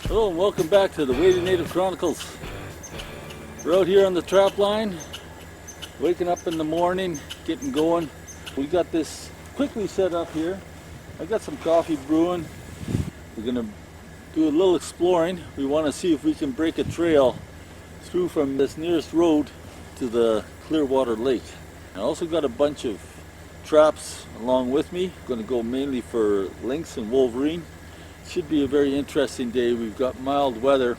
Hello and welcome back to the Wading Native Chronicles. We're out here on the trap line, waking up in the morning, getting going. We got this quickly set up here. I got some coffee brewing. We're gonna do a little exploring. We want to see if we can break a trail through from this nearest road to the Clearwater Lake. I also got a bunch of traps along with me. Going to go mainly for lynx and wolverine. Should be a very interesting day. We've got mild weather.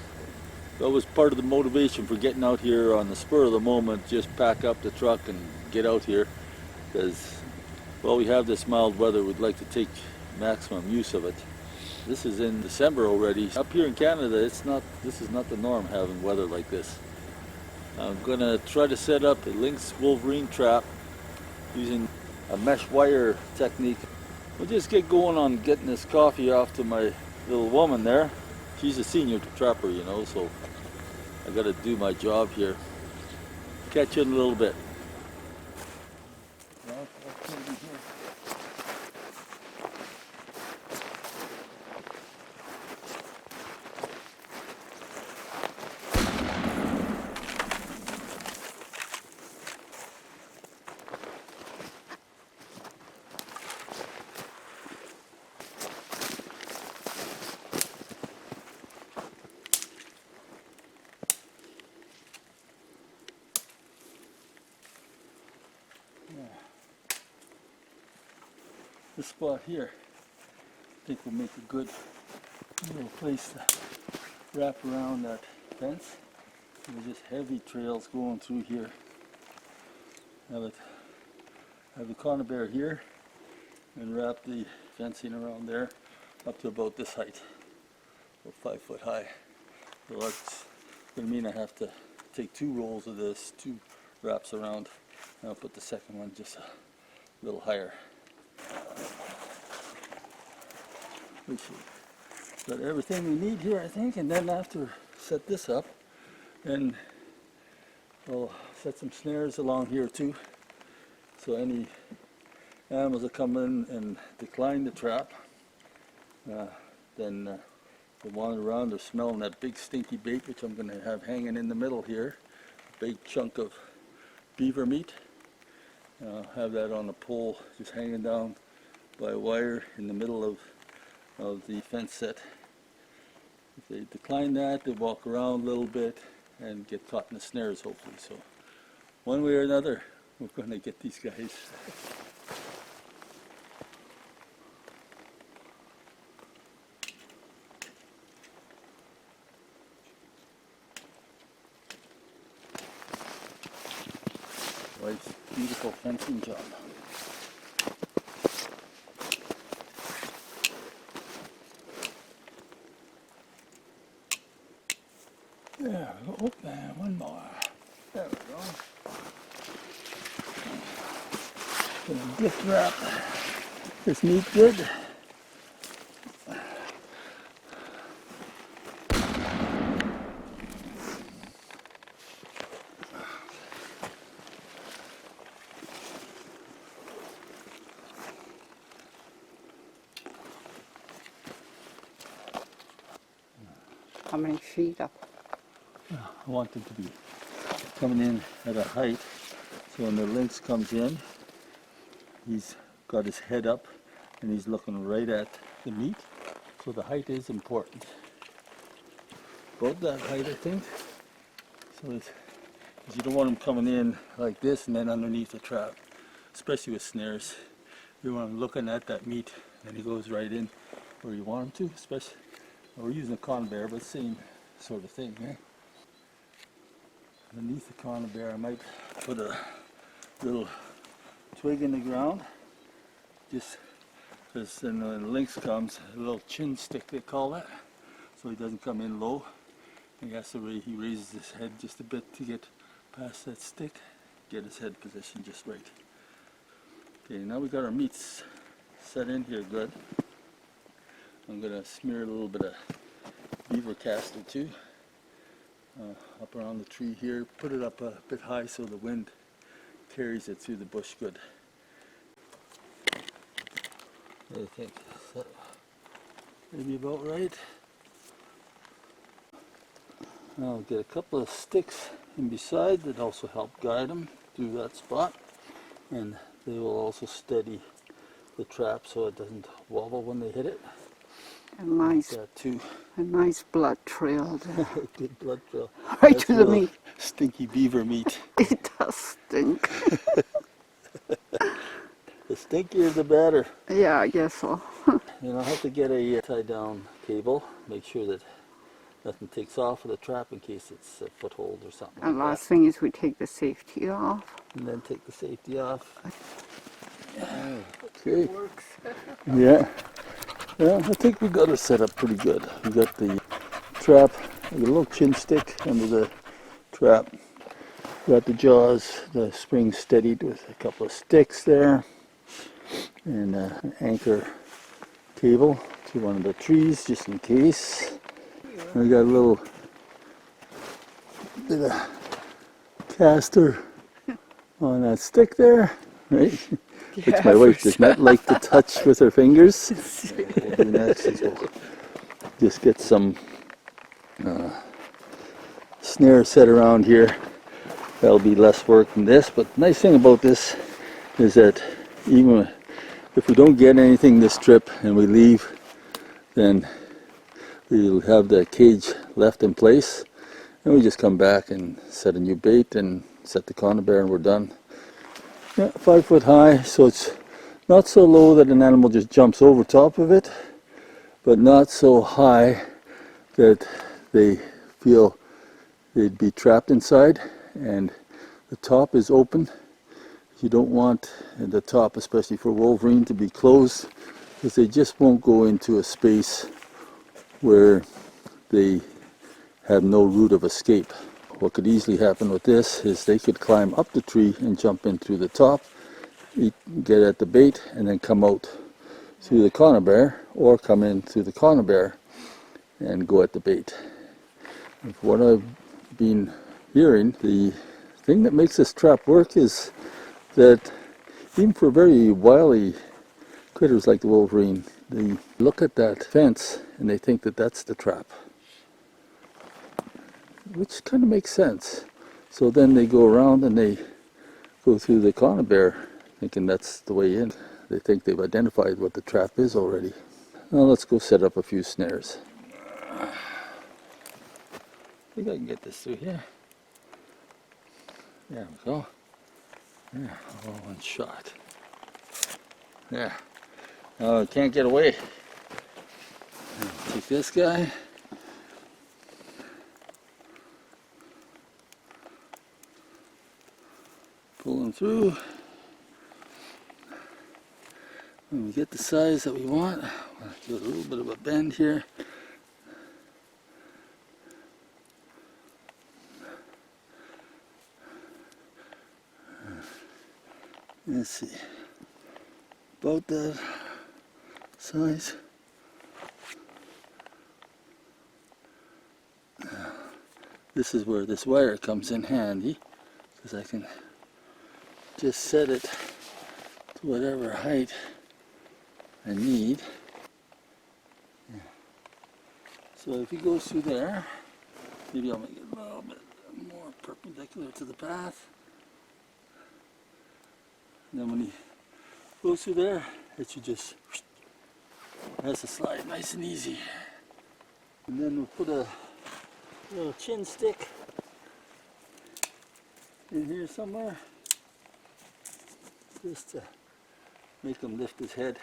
That was part of the motivation for getting out here on the spur of the moment. Just pack up the truck and get out here because, well, we have this mild weather. We'd like to take maximum use of it. This is in December already. Up here in Canada, this is not the norm having weather like this. I'm going to try to set up a lynx wolverine trap using a mesh wire technique. We'll just get going on getting this coffee off to my little woman there. She's a senior trapper, you know, so I got to do my job here. Catch you in a little bit. This spot here, I think will make a good little place to wrap around that fence. There's just heavy trails going through here. Have the conibear here and wrap the fencing around there up to about this height, about 5 foot high. So that's going to mean I have to take 2 rolls of this, 2 wraps around, and I'll put the second one just a little higher. We've got everything we need here, I think, and then after set this up, then we'll set some snares along here too, so any animals that come in and decline the trap, then they'll wander around. They're smelling that big stinky bait, which I'm going to have hanging in the middle here, a big chunk of beaver meat. I'll have that on a pole just hanging down by a wire in the middle of the fence set. If they decline that, they walk around a little bit and get caught in the snares, hopefully. So one way or another, we're going to get these guys. Wife's beautiful fencing job. There we go. Oh, and one more. There we go. Gonna gift wrap this meat good. How many feet up? I want them to be coming in at a height, so when the lynx comes in, he's got his head up and he's looking right at the meat, so the height is important. About that height, I think. So it's, 'cause you don't want him coming in like this and then underneath the trap, especially with snares. You want him looking at that meat and he goes right in where you want him to, especially, we're using a conibear, but same sort of thing, eh? Underneath the conibear, I might put a little twig in the ground, just because then when the lynx comes, a little chin stick they call that, so he doesn't come in low. He has to he raises his head just a bit to get past that stick, get his head positioned just right. Okay, now we got our meats set in here good. I'm going to smear a little bit of beaver castor too. Up around the tree here, put it up a bit high so the wind carries it through the bush good. I think that maybe about right. I'll get a couple of sticks in beside that also help guide them through that spot, and they will also steady the trap so it doesn't wobble when they hit it. A nice, That too. a nice blood trail there. Good blood trail. Right That's to the real meat. stinky beaver meat. It does stink. The stinkier the better. Yeah, I guess so. And I'll have to get a tie down cable, make sure that nothing takes off of the trap in case it's a foothold or something And like last thing is we take the safety off. that. And then take the safety off. It Okay. works. Yeah. Yeah, I think we got it set up pretty good. We got the trap, a little chin stick under the trap. Got the jaws, the spring steadied with a couple of sticks there. And an anchor cable to one of the trees just in case. And we got a little bit of caster on that stick there, right? Which my wife does not like to touch with her fingers. What we'll do next is we'll just get some snare set around here. That'll be less work than this, but the nice thing about this is that even if we don't get anything this trip and we leave, then we'll have the cage left in place, and we just come back and set a new bait and set the conibear and we're done. Yeah, 5 foot high, so it's not so low that an animal just jumps over top of it, but not so high that they feel they'd be trapped inside. And the top is open. You don't want the top, especially for wolverine, to be closed, because they just won't go into a space where they have no route of escape. What could easily happen with this is they could climb up the tree and jump in through the top, get at the bait, and then come out through the conibear, or come in through the conibear and go at the bait. And from what I've been hearing, the thing that makes this trap work is that even for very wily critters like the wolverine, they look at that fence and they think that that's the trap, which kind of makes sense. So then they go around and they go through the conibear thinking that's the way in. They think they've identified what the trap is already. Now let's go set up a few snares. I think I can get this through here. There we go. Yeah, all one shot. There. Oh, it can't get away. Take this guy. Pull him through. When we get the size that we want, we'll give it a little bit of a bend here. Let's see, about that size. This is where this wire comes in handy, because I can just set it to whatever height I need. Yeah. So if he goes through there, maybe I'll make it a little bit more perpendicular to the path. And then when he goes through there, it should just has to slide nice and easy. And then we'll put a little chin stick in here somewhere, just to make him lift his head.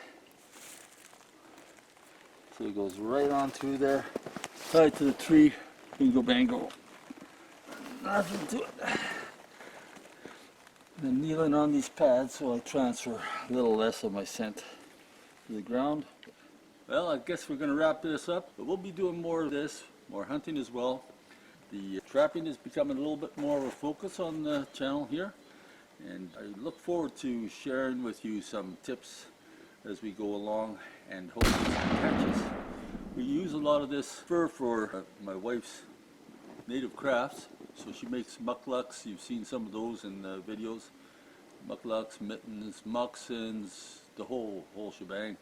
So he goes right on through there, tied to the tree, bingo bango. Nothing to it. Then kneeling on these pads so I transfer a little less of my scent to the ground. Well, I guess we're going to wrap this up, but we'll be doing more of this, more hunting as well. The trapping is becoming a little bit more of a focus on the channel here, and I look forward to sharing with you some tips as we go along and hopefully some catches. We use a lot of this fur for my wife's native crafts. So she makes mucklucks. You've seen some of those in the videos. Mucklucks, mittens, moccasins, the whole shebang.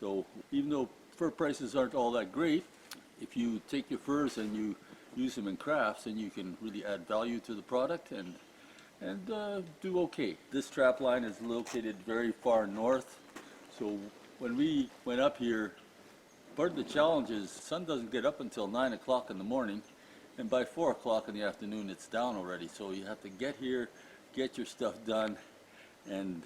So even though fur prices aren't all that great, if you take your furs and you use them in crafts, then you can really add value to the product and do okay. This trap line is located very far north, so when we went up here, part of the challenge is the sun doesn't get up until 9 o'clock in the morning, and by 4 o'clock in the afternoon it's down already. So you have to get here, get your stuff done, and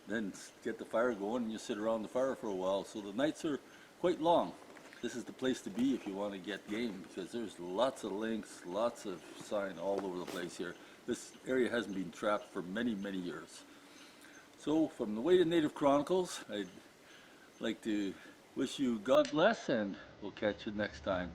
then get the fire going, and you sit around the fire for a while. So the nights are quite long. This is the place to be if you want to get game, because there's lots of lynx, lots of sign all over the place here. This area hasn't been trapped for many, many years. So from the Weighted Native Chronicles, I'd like to wish you God bless, and we'll catch you next time.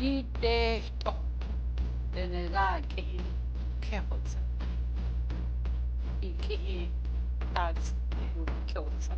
Yi de to. De la ke kills. Iki that's kills.